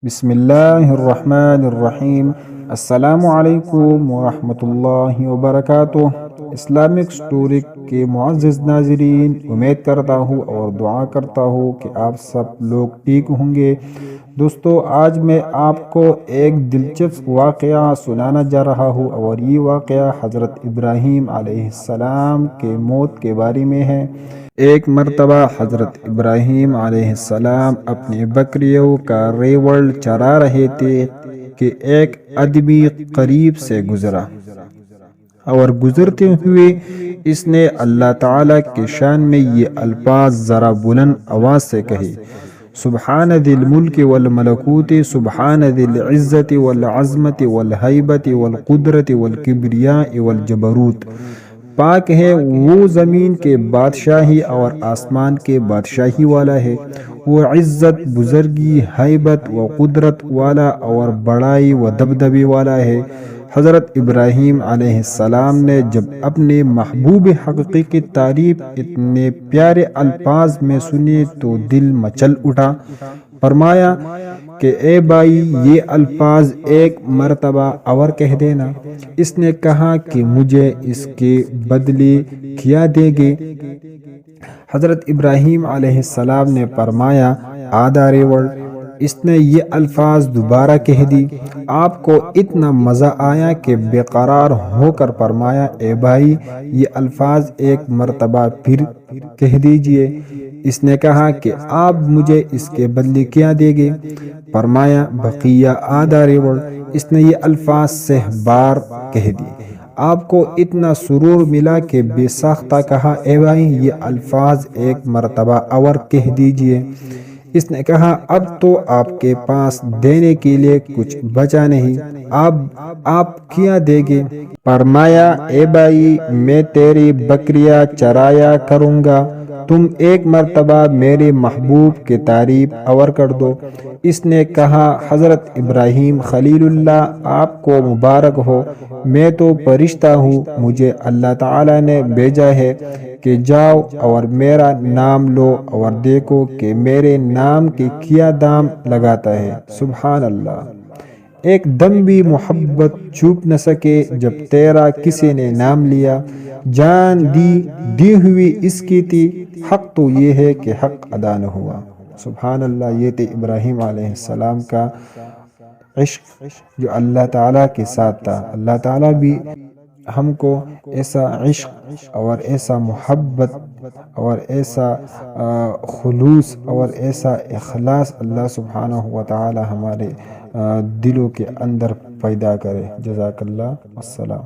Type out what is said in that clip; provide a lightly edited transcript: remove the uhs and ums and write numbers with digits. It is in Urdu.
بسم اللہ الرحمن الرحیم۔ السلام علیکم ورحمۃ اللہ وبرکاتہ۔ اسلامک سٹوری کے معزز ناظرین، امید کرتا ہوں اور دعا کرتا ہوں کہ آپ سب لوگ ٹھیک ہوں گے۔ دوستو، آج میں آپ کو ایک دلچسپ واقعہ سنانا جا رہا ہوں، اور یہ واقعہ حضرت ابراہیم علیہ السلام کے موت کے بارے میں ہے۔ ایک مرتبہ حضرت ابراہیم علیہ السلام اپنی بکریوں کا ریوڑ چرا رہے تھے کہ ایک آدمی قریب سے گزرا، اور گزرتے ہوئے اس نے اللہ تعالیٰ کی شان میں یہ الفاظ ذرا بلند آواز سے کہے: سبحان ذی الملک والملکوت، سبحان ذی العزت والعظمت والہیبت والقدرت والکبریاء والجبروت۔ پاک ہے وہ زمین کے بادشاہی اور آسمان کے بادشاہی والا ہے، وہ عزت، بزرگی، ہیبت و قدرت والا اور بڑائی و دبدبے والا ہے۔ حضرت ابراہیم علیہ السلام نے جب اپنے محبوب حقیقی کی تعریف اتنے پیارے الفاظ میں سنی تو دل مچل اٹھا۔ فرمایا کہ اے بھائی، یہ الفاظ ایک مرتبہ اور کہہ دینا۔ اس نے کہا کہ مجھے اس کے بدلے کیا دے گے؟ حضرت ابراہیم علیہ السلام نے فرمایا: آدھا ریوڑ۔ اس نے یہ الفاظ دوبارہ کہہ دی۔ آپ کو اتنا مزہ آیا کہ بے قرار ہو کر فرمایا: اے بھائی، یہ الفاظ ایک مرتبہ پھر کہہ دیجئے۔ اس نے کہا کہ آپ مجھے اس کے بدلے کیا دیں گے؟ فرمایا: بقیہ آدھا ریوڑ۔ اس نے یہ الفاظ 100 بار کہہ دیے۔ آپ کو اتنا سرور ملا کہ بے ساختہ کہا: اے بھائی، یہ الفاظ ایک مرتبہ اور کہہ دیجئے۔ اس نے کہا: اب تو آپ کے پاس دینے کے لیے کچھ بچا نہیں، آپ کیا دیں گے؟ فرمایا: اے بھائی، میں تیری بکریاں چرایا کروں گا، تم ایک مرتبہ میرے محبوب کی تعریف اور کر دو۔ اس نے کہا: حضرت ابراہیم خلیل اللہ، آپ کو مبارک ہو، میں تو فرشتہ ہوں، مجھے اللہ تعالیٰ نے بھیجا ہے کہ جاؤ اور میرا نام لو اور دیکھو کہ میرے نام کی کیا دام لگاتا ہے۔ سبحان اللہ! ایک دم بھی محبت چھپ نہ سکے جب تیرا کسی نے نام لیا۔ جان دی ہوئی اس کی تھی، حق تو یہ ہے کہ حق ادا نہ ہوا۔ سبحان اللہ! یہ تھے ابراہیم علیہ السلام کا عشق جو اللہ تعالیٰ کے ساتھ تھا۔ اللہ تعالیٰ بھی ہم کو ایسا عشق اور ایسا محبت اور ایسا خلوص اور ایسا اخلاص اللہ سبحانہ و تعالیٰ ہمارے دلوں کے اندر پیدا کرے۔ جزاک اللہ۔ السلام۔